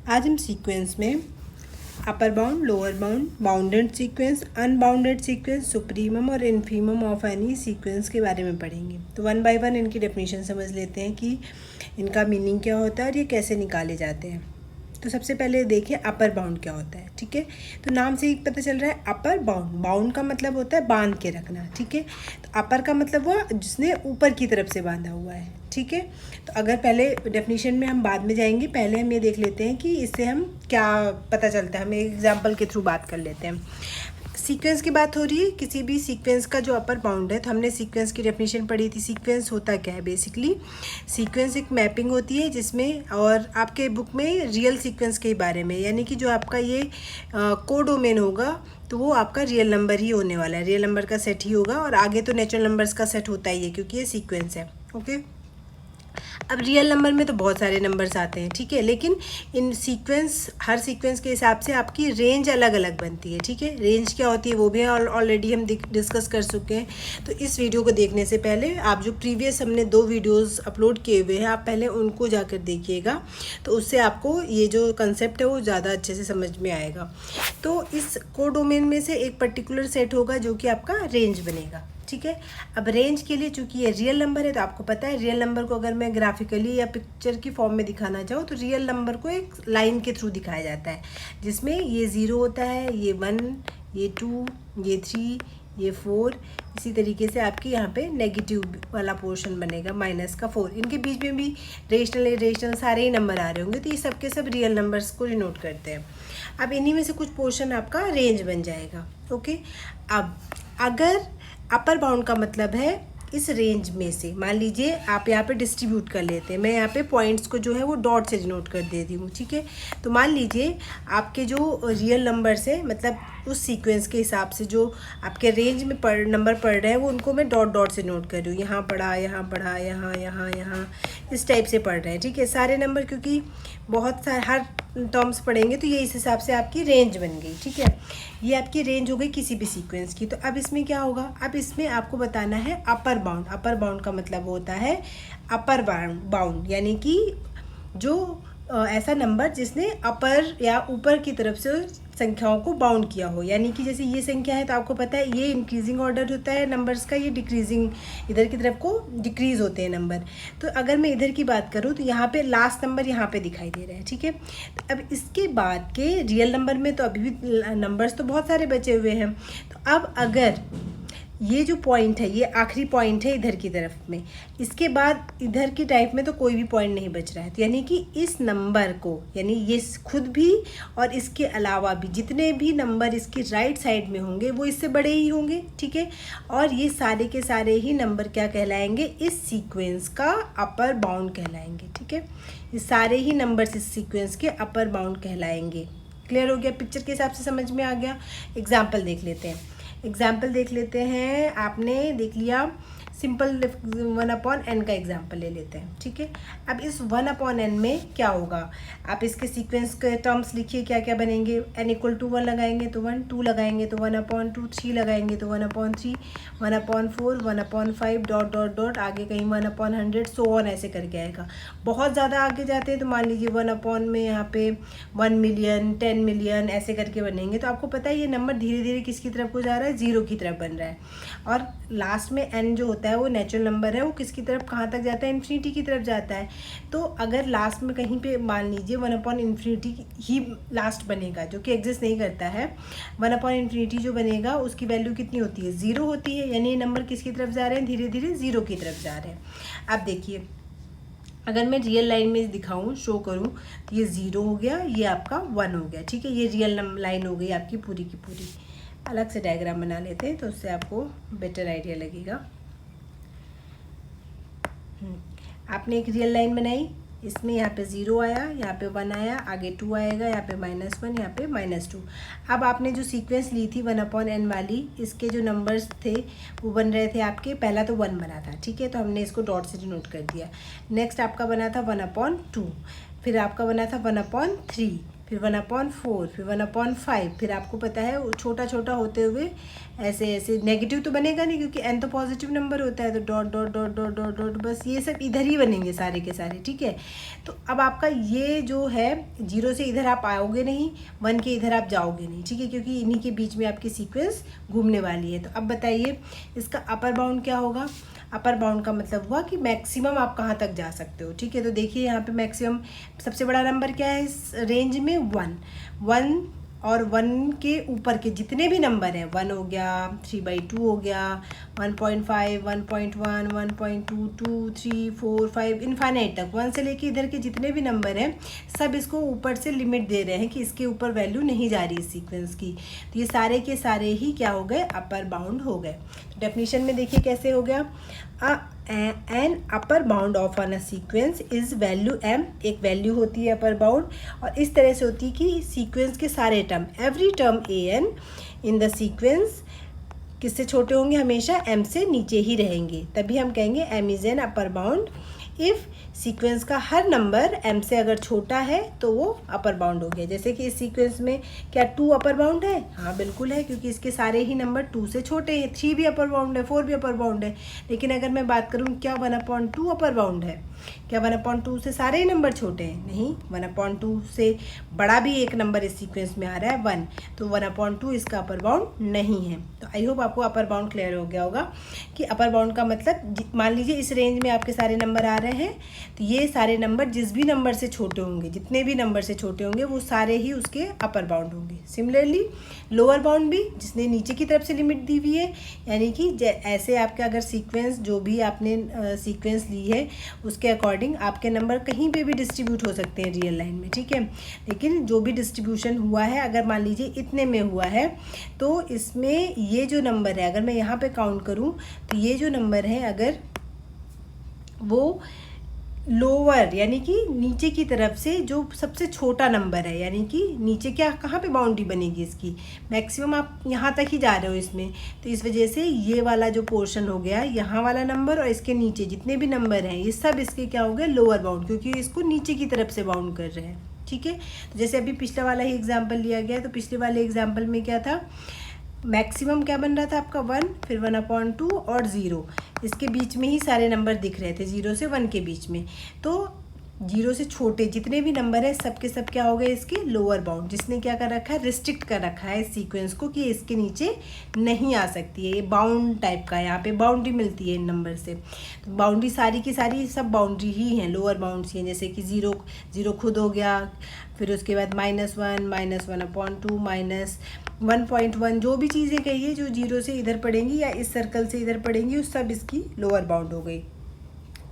आज हम सीक्वेंस में upper bound, lower bound, bounded sequence, unbounded sequence, supremum और इन्फीमम ऑफ एनी सीक्वेंस के बारे में पढ़ेंगे। तो वन बाय वन इनकी डेफिनेशन समझ लेते हैं कि इनका मीनिंग क्या होता है और ये कैसे निकाले जाते हैं। तो सबसे पहले देखिए अपर बाउंड क्या होता है। ठीक है, तो नाम से ही पता चल रहा है अपर बाउंड। बाउंड का मतलब होता है बांध के रखना। ठीक है, तो अपर का मतलब हुआ जिसने ऊपर की तरफ से बांधा हुआ है। ठीक है, तो अगर पहले डेफिनेशन में हम बाद में जाएंगे, पहले हम ये देख लेते हैं कि इससे हम क्या पता चलता है। हम एक एग्जाम्पल के थ्रू बात कर लेते हैं। सीक्वेंस की बात हो रही है, किसी भी सीक्वेंस का जो अपर बाउंड है। तो हमने सीक्वेंस की डेफिनेशन पढ़ी थी। सीक्वेंस होता क्या है? बेसिकली सीक्वेंस एक मैपिंग होती है जिसमें, और आपके बुक में रियल सीक्वेंस के बारे में, यानी कि जो आपका ये कोडोमेन होगा तो वो आपका रियल नंबर ही होने वाला है, रियल नंबर का सेट ही होगा। और आगे तो नेचुरल नंबर्स का सेट होता ही है क्योंकि ये सीक्वेंस है। ओके, अब रियल नंबर में तो बहुत सारे नंबर्स आते हैं। ठीक है, लेकिन इन सीक्वेंस, हर सीक्वेंस के हिसाब से आपकी रेंज अलग अलग बनती है। ठीक है, रेंज क्या होती है वो भी ऑलरेडी हम डिस्कस कर चुके हैं। तो इस वीडियो को देखने से पहले आप जो प्रीवियस हमने 2 वीडियोस अपलोड किए हुए हैं, आप पहले उनको जाकर देखिएगा। तो उससे आपको ये जो कंसेप्ट है वो ज़्यादा अच्छे से समझ में आएगा। तो इस कोडोमेन में से एक पर्टिकुलर सेट होगा जो कि आपका रेंज बनेगा। ठीक है, अब रेंज के लिए चूंकि ये रियल नंबर है तो आपको पता है रियल नंबर को अगर मैं ग्राफिकली या पिक्चर की फॉर्म में दिखाना चाहूँ तो रियल नंबर को एक लाइन के थ्रू दिखाया जाता है, जिसमें ये 0 होता है, ये 1, ये 2, ये 3, ये 4। इसी तरीके से आपके यहाँ पे नेगेटिव वाला पोर्शन बनेगा, माइनस का 4। इनके बीच में भी रेशनल इरेशनल सारे ही नंबर आ रहे होंगे, तो ये सब के सब रियल नंबर्स को डिनोट करते हैं। अब इन्हीं में से कुछ पोर्शन आपका रेंज बन जाएगा। ओके, अब अगर अपर बाउंड का मतलब है इस रेंज में से, मान लीजिए आप यहाँ पे डिस्ट्रीब्यूट कर लेते हैं। मैं यहाँ पे पॉइंट्स को जो है वो डॉट से डिनोट कर देती हूँ। ठीक है, तो मान लीजिए आपके जो रियल नंबर्स है, मतलब उस सीक्वेंस के हिसाब से जो आपके रेंज में नंबर पढ़ रहे हैं वो उनको मैं डॉट डॉट से नोट कर रही हूँ। यहाँ पढ़ा, यहाँ पढ़ा, यहाँ यहाँ यहाँ, इस टाइप से पढ़ रहे हैं। ठीक है, सारे नंबर क्योंकि बहुत सारे हर टर्म्स पढ़ेंगे तो ये इस हिसाब से आपकी रेंज बन गई। ठीक है, ये आपकी रेंज हो गई किसी भी सीक्वेंस की। तो अब इसमें क्या होगा? अब इसमें आपको बताना है अपर बाउंड। अपर बाउंड का मतलब होता है अपर बाउंड, यानी कि जो ऐसा नंबर जिसने अपर या ऊपर की तरफ से संख्याओं को बाउंड किया हो। यानी कि जैसे ये संख्या है तो आपको पता है ये इंक्रीजिंग ऑर्डर होता है नंबर्स का, ये डिक्रीजिंग, इधर की तरफ को डिक्रीज होते हैं नंबर। तो अगर मैं इधर की बात करूँ तो यहाँ पे लास्ट नंबर यहाँ पे दिखाई दे रहा है। ठीक है, तो अब इसके बाद के रियल नंबर में तो अभी भी नंबर्स तो बहुत सारे बचे हुए हैं। तो अब अगर ये जो पॉइंट है, ये आखिरी पॉइंट है इधर की तरफ में, इसके बाद इधर की टाइप में तो कोई भी पॉइंट नहीं बच रहा है। तो यानी कि इस नंबर को, यानी ये खुद भी और इसके अलावा भी जितने भी नंबर इसकी राइट साइड में होंगे वो इससे बड़े ही होंगे। ठीक है, और ये सारे के सारे ही नंबर क्या कहलाएंगे? इस सीक्वेंस का अपर बाउंड कहलाएंगे। ठीक है, ये सारे ही नंबर्स इस सीक्वेंस के अपर बाउंड कहलाएंगे। क्लियर हो गया? पिक्चर के हिसाब से समझ में आ गया। एग्जाम्पल देख लेते हैं। आपने देख लिया सिंपल 1/n का एग्जाम्पल ले लेते हैं। ठीक है, अब इस 1/n में क्या होगा? आप इसके सीक्वेंस के टर्म्स लिखिए, क्या क्या बनेंगे। n = 1 लगाएंगे तो 1, 2 लगाएंगे तो 1/2, 3 लगाएंगे तो 1/3, 1/4, 1/5, डॉट डॉट डॉट, आगे कहीं 1/100, सो ऑन, ऐसे करके आएगा। बहुत ज़्यादा आगे जाते हैं तो मान लीजिए 1/, में यहाँ पे 1 मिलियन, 10 मिलियन, ऐसे करके बनेंगे। तो आपको पता है ये नंबर धीरे धीरे किसकी तरफ को जा रहा है? 0 की तरफ बन रहा है। और लास्ट में n जो होता है वो नेचुरल नंबर है, वो किसकी तरफ, कहाँ तक जाता है? इन्फिनिटी की तरफ जाता है। तो अगर लास्ट में कहीं पे मान लीजिए 1/∞ ही लास्ट बनेगा, जो कि एग्जिस्ट नहीं करता है। 1/∞ जो बनेगा उसकी वैल्यू कितनी होती है? 0 होती है। यानी ये नंबर किसकी तरफ जा रहे हैं? धीरे धीरे 0 की तरफ जा रहे हैं। अब देखिए, अगर मैं रियल लाइन में दिखाऊं, शो करूं, तो ये 0 हो गया, ये आपका 1 हो गया। ठीक है, ये रियल लाइन हो गई आपकी पूरी की पूरी। अलग से डायग्राम बना लेते हैं तो उससे आपको बेटर आइडिया लगेगा। आपने एक रियल लाइन बनाई, इसमें यहाँ पे 0 आया, यहाँ पे 1 आया, आगे 2 आएगा, यहाँ पे -1, यहाँ पे -2। अब आपने जो सीक्वेंस ली थी 1/n वाली, इसके जो नंबर्स थे वो बन रहे थे आपके, पहला तो 1 बना था। ठीक है, तो हमने इसको डॉट से डिनोट कर दिया। नेक्स्ट आपका बना था 1/2, फिर आपका बना था 1/3, फिर 1/4, फिर 1/5, फिर आपको पता है छोटा छोटा होते हुए ऐसे ऐसे नेगेटिव तो बनेगा नहीं क्योंकि n तो पॉजिटिव नंबर होता है, तो dot dot dot dot dot dot बस ये सब इधर ही बनेंगे सारे के सारे, ठीक है। तो अब आपका ये जो है 0 से इधर आप आओगे नहीं, 1 के इधर आप जाओगे नहीं, ठीक है, क्योंकि इन्हीं के बीच में आपकी सीक्वेंस घूमने वाली है। तो अब बताइए इसका अपर बाउंड क्या होगा। अपर बाउंड का मतलब हुआ कि मैक्सिमम आप कहाँ तक जा सकते हो, ठीक है। तो देखिए यहाँ पे मैक्सिमम सबसे बड़ा नंबर क्या है इस रेंज में, 1 और 1 के ऊपर के जितने भी नंबर हैं, 1 हो गया, 3/2 हो गया, 1.5, 1.1, 1.2, 2, 3, 4, 5 इनफाइनाइट तक, 1 से लेके इधर के जितने भी नंबर हैं सब इसको ऊपर से लिमिट दे रहे हैं कि इसके ऊपर वैल्यू नहीं जा रही इस सीक्वेंस की। तो ये सारे के सारे ही क्या हो गए, अपर बाउंड हो गए। तो डेफिनेशन में देखिए कैसे हो गया, an upper bound of an sequence is value m, एक वैल्यू होती है अपर बाउंड, और इस तरह से होती है कि सीक्वेंस के सारे term, every term an in the sequence किससे छोटे होंगे, हमेशा m से नीचे ही रहेंगे, तभी हम कहेंगे m is an upper bound. If sequence का हर नंबर m से अगर छोटा है तो वो अपर बाउंड हो गया। जैसे कि इस सीक्वेंस में क्या 2 अपर बाउंड है, हाँ बिल्कुल है, क्योंकि इसके सारे ही नंबर 2 से छोटे हैं। 3 भी अपर बाउंड है, 4 भी अपर बाउंड है। लेकिन अगर मैं बात करूँ क्या 1/2 अपर बाउंड है, क्या 1/2 से सारे ही नंबर छोटे हैं, नहीं, 1/2 से बड़ा भी एक नंबर इस सीक्वेंस में आ रहा है 1, तो 1/2 इसका अपर बाउंड नहीं है। तो आई होप आपको अपर बाउंड क्लियर हो गया होगा कि अपर बाउंड का मतलब, मान लीजिए इस रेंज में आपके सारे नंबर आ रहे हैं, तो ये सारे नंबर जिस भी नंबर से छोटे होंगे, जितने भी नंबर से छोटे होंगे वो सारे ही उसके अपर बाउंड होंगे। सिमिलरली लोअर बाउंड भी, जिसने नीचे की तरफ से लिमिट दी हुई है, यानी कि ऐसे आपका अगर सीक्वेंस जो भी आपने सीक्वेंस ली है उसके अकॉर्डिंग आपके नंबर कहीं पे भी डिस्ट्रीब्यूट हो सकते हैं रियल लाइन में, ठीक है। लेकिन जो भी डिस्ट्रीब्यूशन हुआ है, अगर मान लीजिए इतने में हुआ है, तो इसमें ये जो नंबर है, अगर मैं यहाँ पे काउंट करूँ तो ये जो नंबर है अगर वो लोअर यानी कि नीचे की तरफ से जो सबसे छोटा नंबर है, यानी कि नीचे क्या कहाँ पे बाउंड्री बनेगी इसकी, मैक्सिमम आप यहाँ तक ही जा रहे हो इसमें, तो इस वजह से ये वाला जो पोर्शन हो गया यहाँ वाला नंबर और इसके नीचे जितने भी नंबर हैं ये सब इसके क्या हो गए, लोअर बाउंड, क्योंकि इसको नीचे की तरफ से बाउंड कर रहे हैं, ठीक है। तो जैसे अभी पिछला वाला ही एग्जाम्पल लिया गया, तो पिछले वाले एग्जाम्पल में क्या था, मैक्सिमम क्या बन रहा था आपका 1, फिर 1/2 और 0, इसके बीच में ही सारे नंबर दिख रहे थे, 0 से 1 के बीच में। तो 0 से छोटे जितने भी नंबर हैं सब के सब क्या हो गए, इसके लोअर बाउंड, जिसने क्या कर रखा है, रिस्ट्रिक्ट कर रखा है इस सीक्वेंस को कि इसके नीचे नहीं आ सकती है। ये बाउंड टाइप का, यहाँ पे बाउंड्री मिलती है इन नंबर से। तो बाउंड्री सारी की सारी सब बाउंड्री ही हैं, लोअर बाउंड्स हैं, जैसे कि 0 खुद हो गया, फिर उसके बाद -1, -1/2, -1.1, जो भी चीज़ें कहिए जो 0 से इधर पड़ेंगी या इस सर्कल से इधर पड़ेंगी, उस सब इसकी लोअर बाउंड हो गई।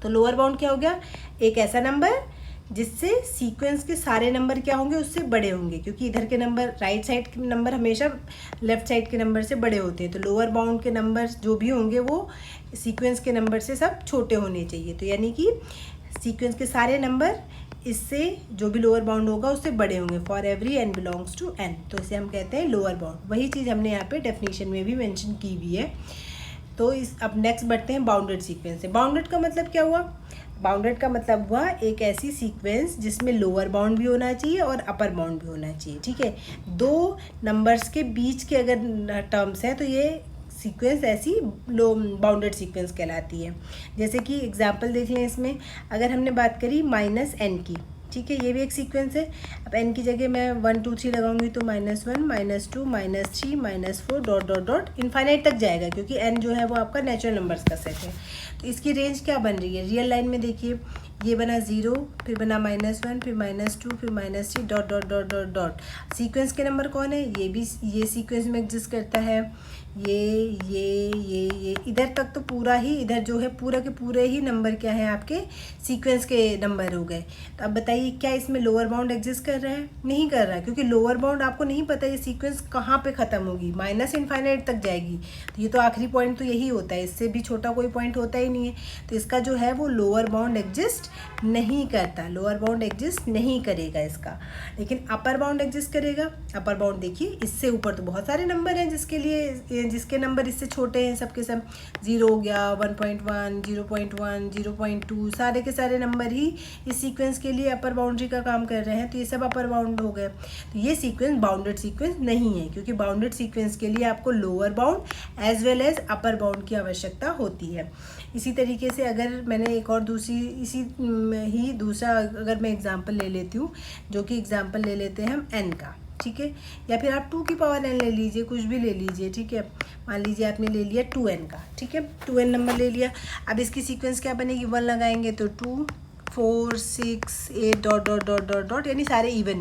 तो लोअर बाउंड क्या हो गया, एक ऐसा नंबर जिससे सीक्वेंस के सारे नंबर क्या होंगे, उससे बड़े होंगे, क्योंकि इधर के नंबर, राइट साइड के नंबर हमेशा लेफ्ट साइड के नंबर से बड़े होते हैं। तो लोअर बाउंड के नंबर जो भी होंगे वो सीक्वेंस के नंबर से सब छोटे होने चाहिए। तो यानी कि सीक्वेंस के सारे नंबर इससे जो भी लोअर बाउंड होगा उससे बड़े होंगे, for every n belongs to n, तो इसे हम कहते हैं लोअर बाउंड। वही चीज़ हमने यहाँ पे डेफिनेशन में भी मेंशन की हुई है। तो अब नेक्स्ट बढ़ते हैं बाउंडेड सीक्वेंस से। बाउंडेड का मतलब क्या हुआ, बाउंडेड का मतलब हुआ एक ऐसी सीक्वेंस जिसमें लोअर बाउंड भी होना चाहिए और अपर बाउंड भी होना चाहिए, ठीक है। दो नंबर्स के बीच के अगर टर्म्स हैं तो ये सीक्वेंस ऐसी लो बाउंडेड सीक्वेंस कहलाती है। जैसे कि एग्जांपल देख लें इसमें, अगर हमने बात करी -n की, ठीक है, ये भी एक सीक्वेंस है। अब n की जगह मैं 1 2 3 लगाऊंगी तो -1 -2 -3 -4 डॉट डॉट डॉट इनफाइनाइट तक जाएगा, क्योंकि n जो है वो आपका नेचुरल नंबर्स का सेट है। तो इसकी रेंज क्या बन रही है, रियल लाइन में देखिए, ये बना 0, फिर बना -1, फिर -2, फिर -3 dot dot dot dot dot. Sequence के नंबर कौन है, ये भी ये सीक्वेंस में एग्जिस्ट करता है, ये इधर तक तो पूरा ही, इधर जो है पूरा के पूरे ही नंबर क्या है आपके सीक्वेंस के नंबर हो गए। तो अब बताइए क्या इसमें लोअर बाउंड एग्जिस्ट कर रहा है, नहीं कर रहा है, क्योंकि लोअर बाउंड आपको नहीं पता ये सीक्वेंस कहाँ पे ख़त्म होगी, माइनस इनफाइनाइट तक जाएगी। तो ये तो आखिरी पॉइंट तो यही होता है, इससे भी छोटा कोई पॉइंट होता ही नहीं है। तो इसका जो है वो लोअर बाउंड एग्जिस्ट नहीं करता, लोअर बाउंड एग्जिस्ट नहीं करेगा इसका, लेकिन अपर बाउंड एग्जिस्ट करेगा। अपर बाउंड देखिए, इससे ऊपर तो बहुत सारे नंबर हैं जिसके नंबर इससे छोटे हैं, सबके सब 0 हो गया, 1.1, 0.1, 0.2, सारे के सारे नंबर ही इस सीक्वेंस के लिए अपर बाउंड्री का काम कर रहे हैं, तो ये सब अपर बाउंड हो गए। तो ये सीक्वेंस बाउंडेड सीक्वेंस नहीं है, क्योंकि बाउंडेड सीक्वेंस के लिए आपको lower bound as well as upper bound की आवश्यकता होती है। इसी तरीके से अगर मैंने एक और दूसरा अगर मैं एग्जांपल ले लेती हूँ, जो कि एग्जांपल ले लेते हैं हम n का, ठीक है, या फिर आप 2 की पावर n ले लीजिए, कुछ भी ले लीजिए, ठीक है। मान लीजिए आपने ले लिया 2n का, ठीक है, 2n नंबर ले लिया। अब इसकी सीक्वेंस क्या बनेगी, 1 लगाएंगे तो 2, 4, 6, 8 dot dot dot dot dot, यानी सारे इवन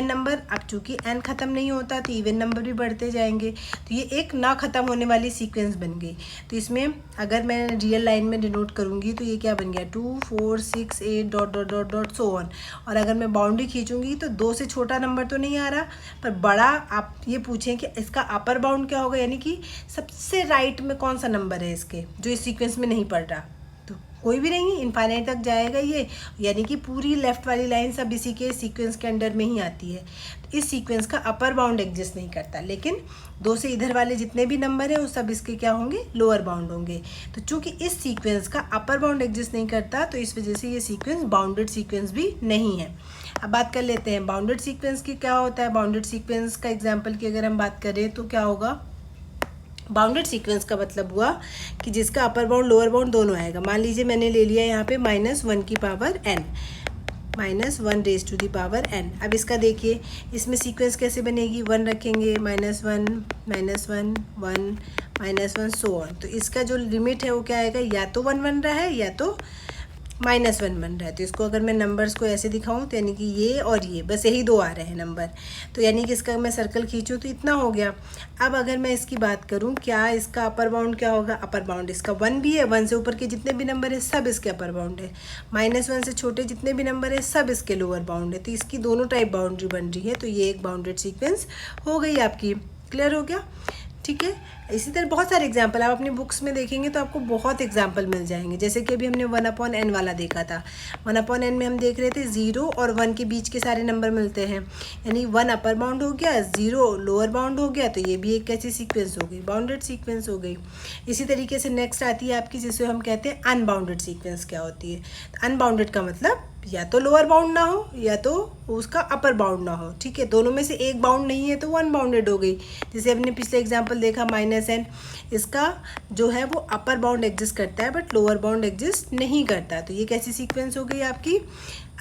नंबर। अब चूंकि n ख़त्म नहीं होता तो इवन नंबर भी बढ़ते जाएंगे, तो ये एक ना ख़त्म होने वाली सीक्वेंस बन गई। तो इसमें अगर मैं रियल लाइन में डिनोट करूँगी तो ये क्या बन गया, 2, 4, 6, 8 dot dot dot dot so on. और अगर मैं बाउंड्री खींचूंगी तो 2 से छोटा नंबर तो नहीं आ रहा, पर बड़ा। आप ये पूछें कि इसका अपर बाउंड क्या होगा, यानी कि सबसे राइट में कौन सा नंबर है इसके जो इस सीक्वेंस में नहीं पड़ रहा, कोई भी नहीं, इनफाइनाइट तक जाएगा ये, यानी कि पूरी लेफ्ट वाली लाइन सब इसी के सीक्वेंस के अंडर में ही आती है। तो इस सीक्वेंस का अपर बाउंड एग्जिस्ट नहीं करता, लेकिन 2 से इधर वाले जितने भी नंबर हैं वो सब इसके क्या होंगे, लोअर बाउंड होंगे। तो चूंकि इस सीक्वेंस का अपर बाउंड एग्जिस्ट नहीं करता, तो इस वजह से ये सीक्वेंस बाउंडेड सीक्वेंस भी नहीं है। अब बात कर लेते हैं बाउंडेड सीक्वेंस की क्या होता है। बाउंडेड सीक्वेंस का एग्जाम्पल की अगर हम बात करें तो क्या होगा, बाउंडेड सीक्वेंस का मतलब हुआ कि जिसका अपर बाउंड लोअर बाउंड दोनों आएगा। मान लीजिए मैंने ले लिया यहाँ पे -1 की power n, -1 raise to the power n। अब इसका देखिए, इसमें सीक्वेंस कैसे बनेगी, 1 रखेंगे, -1, -1, 1, -1 सो ऑन। तो इसका जो लिमिट है वो क्या आएगा, या तो 1 बन रहा है या तो -1 बन रहा है। तो इसको अगर मैं नंबर्स को ऐसे दिखाऊं तो यानी कि ये और ये बस यही 2 आ रहे हैं नंबर, तो यानी कि इसका मैं सर्कल खींचूं तो इतना हो गया। अब अगर मैं इसकी बात करूं, क्या इसका अपर बाउंड क्या होगा, अपर बाउंड इसका 1 भी है, 1 से ऊपर के जितने भी नंबर है सब इसके अपर बाउंड है, -1 से छोटे जितने भी नंबर है सब इसके लोअर बाउंड है। तो इसकी दोनों टाइप बाउंड्री बन रही है, तो ये एक बाउंडेड सीक्वेंस हो गई आपकी। क्लियर हो गया, ठीक है। इसी तरह बहुत सारे एग्जाम्पल आप अपनी बुक्स में देखेंगे तो आपको बहुत एग्जाम्पल मिल जाएंगे। जैसे कि अभी हमने 1/n वाला देखा था, 1/n में हम देख रहे थे 0 और 1 के बीच के सारे नंबर मिलते हैं, यानी 1 अपर बाउंड हो गया, 0 लोअर बाउंड हो गया, तो ये भी एक कैसी सीक्वेंस हो गई, बाउंडेड सीक्वेंस हो गई। इसी तरीके से नेक्स्ट आती है आपकी, जिसे हम कहते हैं अनबाउंडेड सीक्वेंस। क्या होती है अनबाउंडेड का मतलब, या तो लोअर बाउंड ना हो या तो उसका अपर बाउंड ना हो, ठीक है, दोनों में से एक बाउंड नहीं है तो वो अनबाउंडेड हो गई। जैसे हमने पिछले एग्जांपल देखा -n, इसका जो है वो अपर बाउंड एग्जिस्ट करता है बट लोअर बाउंड एग्जिस्ट नहीं करता, तो ये कैसी सीक्वेंस हो गई आपकी,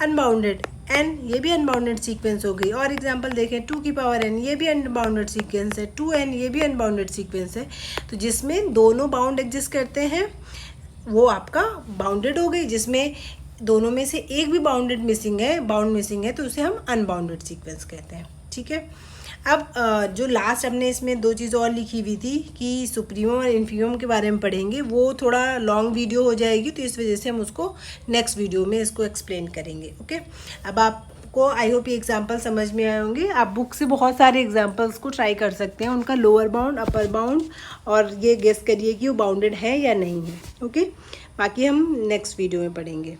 अनबाउंडेड। n ये भी अनबाउंडेड सीक्वेंस हो गई। और एग्जांपल देखें 2 की पावर n, ये भी अनबाउंडेड सीक्वेंस है, 2n ये भी अनबाउंडेड सीक्वेंस है। तो जिसमें दोनों बाउंड एग्जिस्ट करते हैं वो आपका बाउंडेड हो गई, जिसमें दोनों में से एक भी बाउंड मिसिंग है तो उसे हम अनबाउंडेड सीक्वेंस कहते हैं, ठीक है। अब जो लास्ट हमने इसमें 2 चीज़ और लिखी हुई थी कि सुप्रीमम और इन्फीमम के बारे में पढ़ेंगे, वो थोड़ा लॉन्ग वीडियो हो जाएगी, तो इस वजह से हम उसको नेक्स्ट वीडियो में इसको एक्सप्लेन करेंगे, ओके। अब आपको आई होप ये एग्जांपल समझ में आए होंगे। आप बुक से बहुत सारे एग्जांपल्स को ट्राई कर सकते हैं, उनका लोअर बाउंड अपर बाउंड, और ये गेस करिए कि वो बाउंडेड है या नहीं है, ओके। बाकी हम नेक्स्ट वीडियो में पढ़ेंगे।